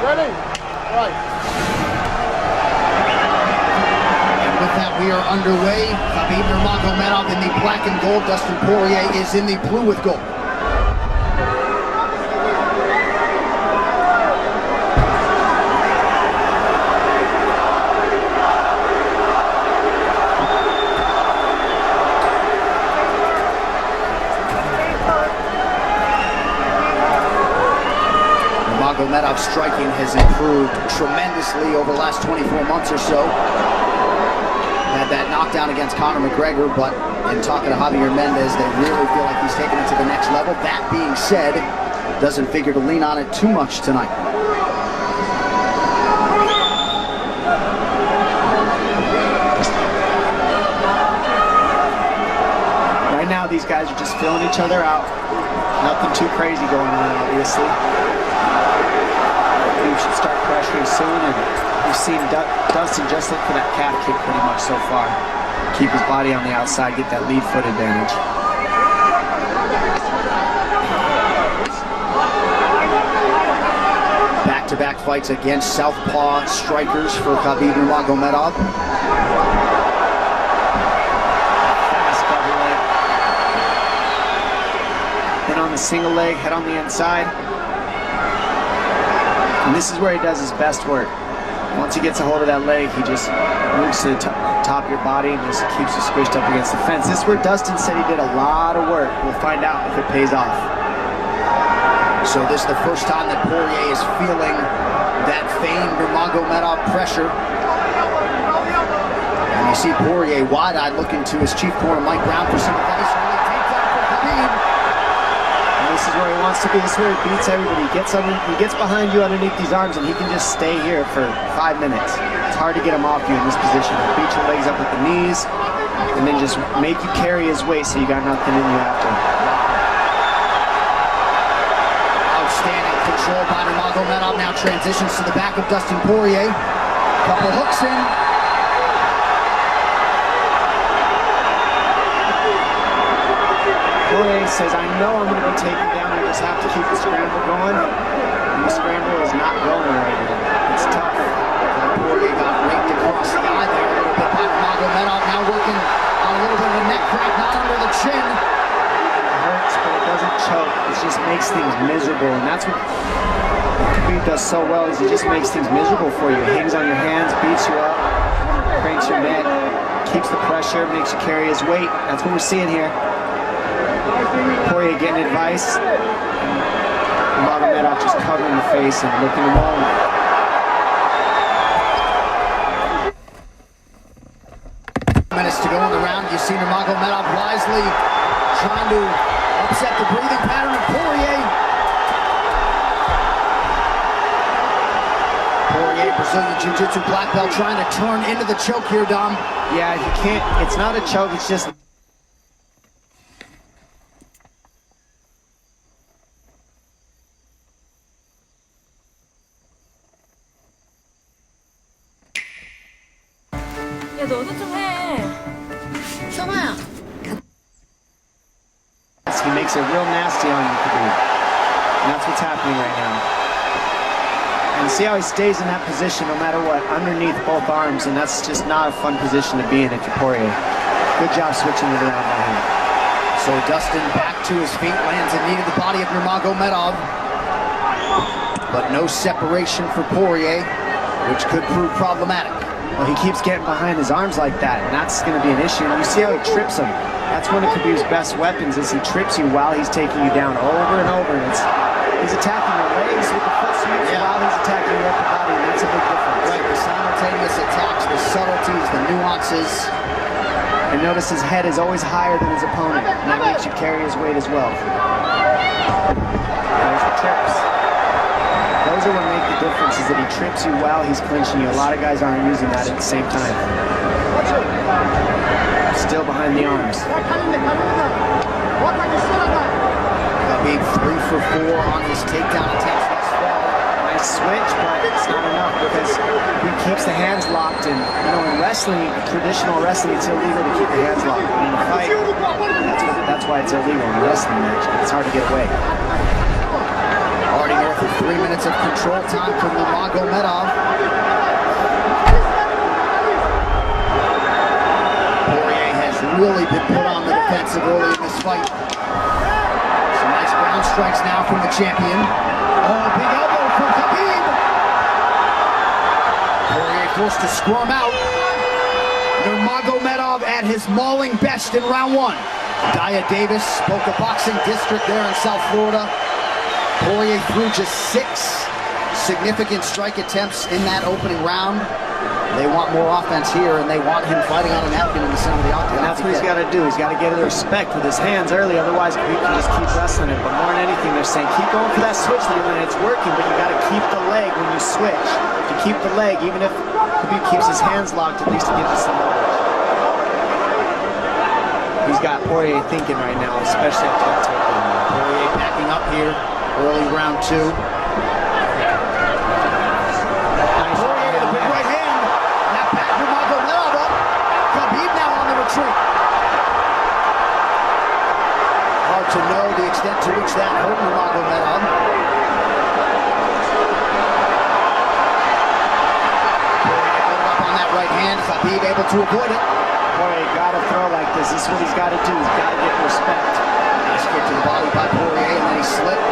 Ready? Right. And with that, we are underway. Habib Nurmagomedov in the black and gold. Dastin Porье is in the blue with gold. Nurmagomedov's striking has improved tremendously over the last 24 months or so. Had that knockdown against Conor McGregor, but in talking to Javier Mendez, they really feel like he's taking it to the next level. That being said, doesn't figure to lean on it too much tonight. Right now, these guys are just filling each other out. Nothing too crazy going on, obviously. We should start pressuring soon, and we've seen Dustin just look for that calf kick pretty much so far. Keep his body on the outside, get that lead foot advantage. Back-to-back fights against southpaw strikers for Habib Nurmagomedov. Fast double leg. Then on the single leg, head on the inside. And this is where he does his best work. Once he gets a hold of that leg, he just moves to the top of your body and just keeps you squished up against the fence. This is where Dustin said he did a lot of work. We'll find out if it pays off. So this is the first time that Porьe is feeling that famed Nurmagomedov pressure. And you see Porьe wide-eyed looking to his chief corner, Mike Brown, for some advice. This is where he wants to be. This is where he beats everybody. He gets behind you underneath these arms, and he can just stay here for 5 minutes. It's hard to get him off you in this position. Beat your legs up with the knees, and then just make you carry his weight so you got nothing in you after. Outstanding control by Nurmagomedov. Now transitions to the back of Dastin Porьe. Couple hooks in. Porьe says, I know I'm going to be taken down, I just have to keep the scramble going. And the scramble is not going right now. It's tough. Porьe got raked across the eye there a little bit by Nurmagomedov. Now working on a little bit of a neck crack, not under the chin. It hurts, but it doesn't choke. It just makes things miserable. And that's what Khabib does so well, is he just makes things miserable for you. Hangs on your hands, beats you up, cranks your neck, keeps the pressure, makes you carry his weight. That's what we're seeing here. Porьe getting advice, Nurmagomedov just covering the face and looking alone. Minutes to go in the round. You see Nurmagomedov wisely trying to upset the breathing pattern of Porьe. Porьe, Brazilian Jiu-Jitsu black belt, trying to turn into the choke here, Dom. Yeah, he can't. It's not a choke. It's just. 야, 너도 좀 해. 성아야. He makes it real nasty on you, Khabib. And that's what's happening right now. And see how he stays in that position no matter what, underneath both arms, and that's just not a fun position to be in if you're Porьe. Good job switching it around by him. So Dustin back to his feet, lands a knee to the body of Nurmagomedov. But no separation for Porьe, which could prove problematic. Well, he keeps getting behind his arms like that, and that's going to be an issue. And you see how he trips him. That's one of Khabib's best weapons, is he trips you while he's taking you down over and over. And he's attacking your legs with the foot sweeps while he's attacking your upper body, and that's a big difference. Right, the simultaneous attacks, the subtleties, the nuances. And notice his head is always higher than his opponent, and that makes you carry his weight as well. There's the trips. Those are what make the difference, is that he trips you while he's clinching you. A lot of guys aren't using that at the same time. Still behind the arms. Khabib 3 for 4 on his takedown attempts thus far. Nice switch, but it's not enough because he keeps the hands locked. And you know, in wrestling, traditional wrestling, it's illegal to keep the hands locked. But in a fight, that's why it's illegal in a wrestling match. It's hard to get away. Already north of 3 3 minutes of control time for Nurmagomedov. Porье has really been put on the defensive early in this fight. Some nice ground strikes now from the champion. Oh, big elbow from Khabib. Porьe forced to squirm out. Nurmagomedov at his mauling best in round one. Daya Davis spoke a boxing district there in South Florida. Porьe threw just 6 significant strike attempts in that opening round. They want more offense here, and they want him fighting on a napkin in the center of the octagon. And that's what he's got to do. He's got to get the respect with his hands early, otherwise he can just keep wrestling it. But more than anything, they're saying keep going for that switch, and it's working, but you got to keep the leg when you switch. To keep the leg, even if Khabib keeps his hands locked, at least it gives us some leverage. He's got Porьe thinking right now, especially after that takedown. Porьe backing up here, early round 2. Porьe with a big right hand. That back Nurmagomedov up. Khabib now on the retreat. Hard to know the extent to which that hurt Nurmagomedov. Porьe up on that right hand. Khabib able to avoid it. Porьe got to throw like this. This is what he's got to do. He's got to get respect. Nice kick to the body by Porьe, and then he slipped.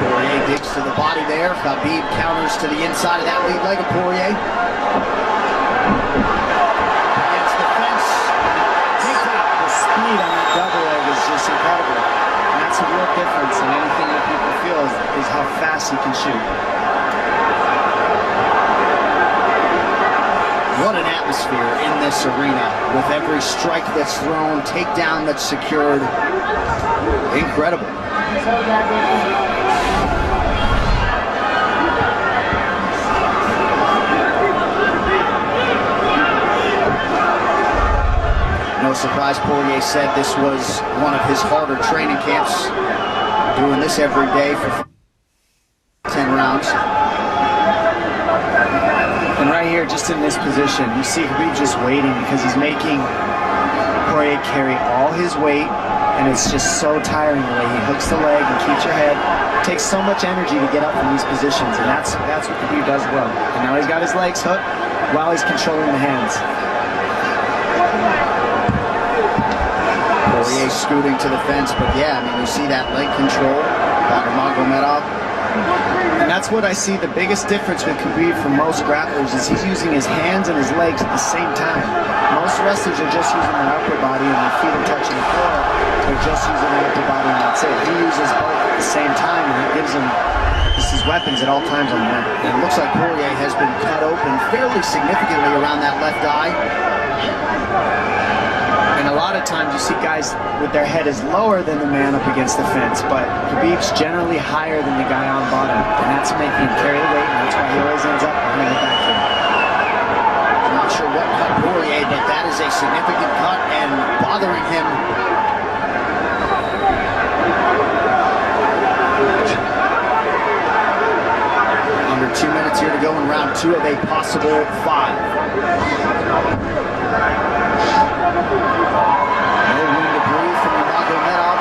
Porьe digs to the body there. Khabib counters to the inside of that lead leg of Porьe. Against the fence. The speed on that double leg is just incredible. That's a real difference in anything that people feel is how fast he can shoot. What an atmosphere in this arena with every strike that's thrown, takedown that's secured. Incredible. No surprise, Porьe said this was one of his harder training camps. Doing this every day for 10 rounds. And right here, just in this position, you see Khabib just waiting because he's making Porьe carry all his weight, and it's just so tiring the way he hooks the leg and keeps your head. It takes so much energy to get up from these positions, and that's what Khabib does well. And now he's got his legs hooked while he's controlling the hands. Porьe scooting to the fence, but yeah, I mean, you see that leg control by Nurmagomedov. And that's what I see the biggest difference with Khabib from most grapplers is he's using his hands and his legs at the same time. Most wrestlers are just using their upper body and their feet are touching the floor. They're just using their upper body and that's it. He uses both at the same time, and it gives him just his weapons at all times on the mat. And it looks like Porьe has been cut open fairly significantly around that left eye. And a lot of times you see guys with their head is lower than the man up against the fence, but Khabib's generally higher than the guy on bottom, and that's making him carry the weight, and that's why he always ends up behind the back here. I'm not sure what cut Porьe, but that is a significant cut and bothering him. Under 2 minutes here to go in round 2 of a possible 5. No room to breathe from Nurmagomedov.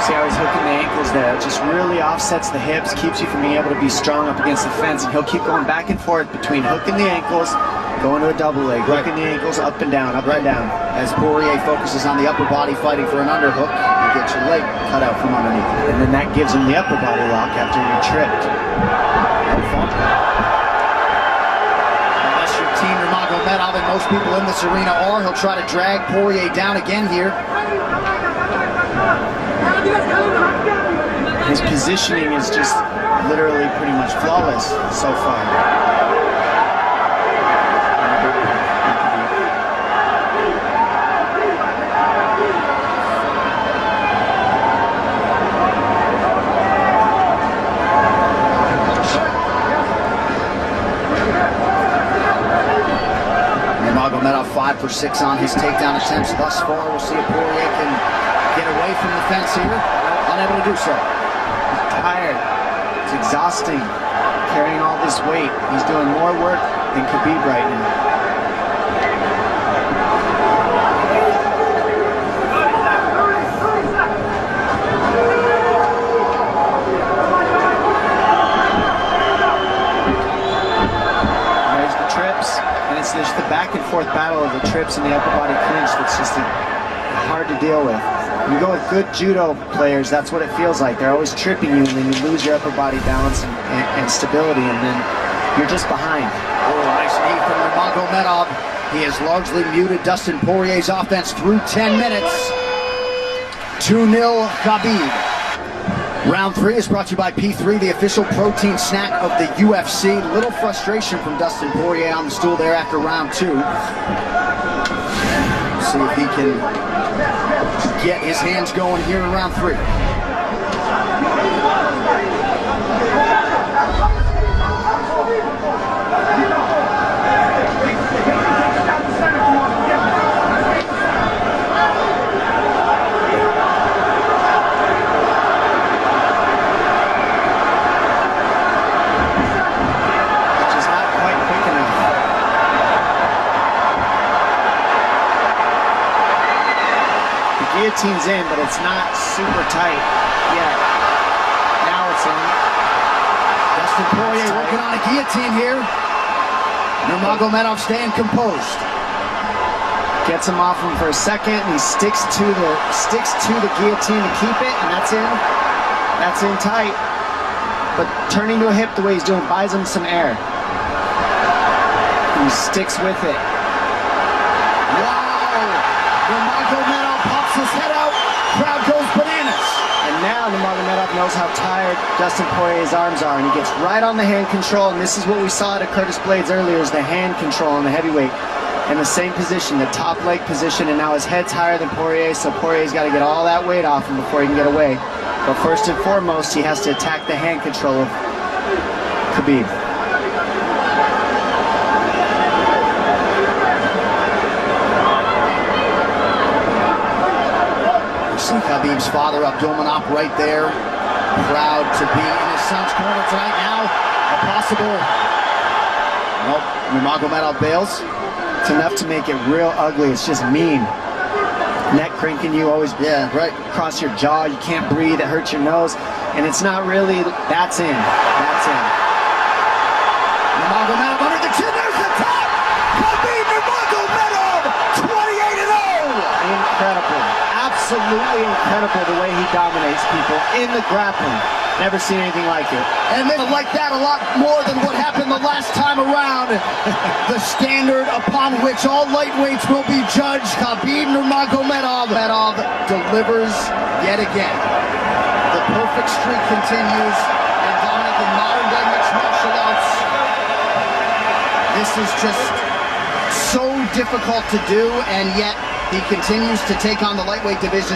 See how he's hooking the ankles there. It just really offsets the hips, keeps you from being able to be strong up against the fence, and he'll keep going back and forth between hooking the ankles, going to a double leg, hooking the ankles up and down, up and down. As Porьe focuses on the upper body fighting for an underhook, you get your leg cut out from underneath. And then that gives him the upper body lock after you're tripped. Unless you're Team Nurmagomedov, and most people in this arena are, he'll try to drag Porьe down again here. His positioning is just literally pretty much flawless so far. Nurmagomedov 5 for 6 on his takedown attempts thus far. We'll see if Porьe can get away from the fence here. Unable to do so. Tired. It's exhausting carrying all this weight. He's doing more work than Khabib right now. there's the back and forth battle of the trips and the upper body clinch that's just hard to deal with. You go with good judo players, that's what it feels like. They're always tripping you, and then you lose your upper body balance and stability, and then you're just behind. Oh, nice knee from Nurmagomedov. He has largely muted Dastin Porrie's offense through 10 minutes. 2-0 Khabib. Round 3 is brought to you by P3, the official protein snack of the UFC. Little frustration from Dastin Porrie on the stool there after round 2. See if he can get his hands going here in round 3. Guillotine's in, but it's not super tight yet. Now it's in. Dastin Porrie working on a guillotine here. Nurmagomedov staying composed. Gets him off him for a second, and he sticks to the guillotine to keep it, and that's in. That's in tight. But turning to a hip the way he's doing buys him some air. He sticks with it. Wow! Nurmagomedov pops his head out. Crowd goes bananas. And now Nurmagomedov knows how tired Dastin Porrie's arms are, and he gets right on the hand control, and this is what we saw at Curtis Blades earlier, is the hand control on the heavyweight. In the same position, the top leg position, and now his head's higher than Porrie, so Poirier's got to get all that weight off him before he can get away. But first and foremost, he has to attack the hand control of Khabib. See Khabib's father, Abdulmanap, right there. Proud to be in his son's corner tonight. Now, a possible... Nope, Nurmagomedov bails. It's enough to make it real ugly. It's just mean. Neck cranking you, always right across your jaw. You can't breathe. It hurts your nose. And it's not really... That's in. That's in. Nurmagomedov under the chin. There's the top! Khabib Nurmagomedov, 28-0! Incredible. Absolutely incredible the way he dominates people in the grappling. Never seen anything like it. And they like that a lot more than what happened the last time around. The standard upon which all lightweights will be judged. Khabib Nurmagomedov delivers yet again. The perfect streak continues. And Dominic, in modern day mixed martial arts, this is just so difficult to do, and yet he continues to take on the lightweight division.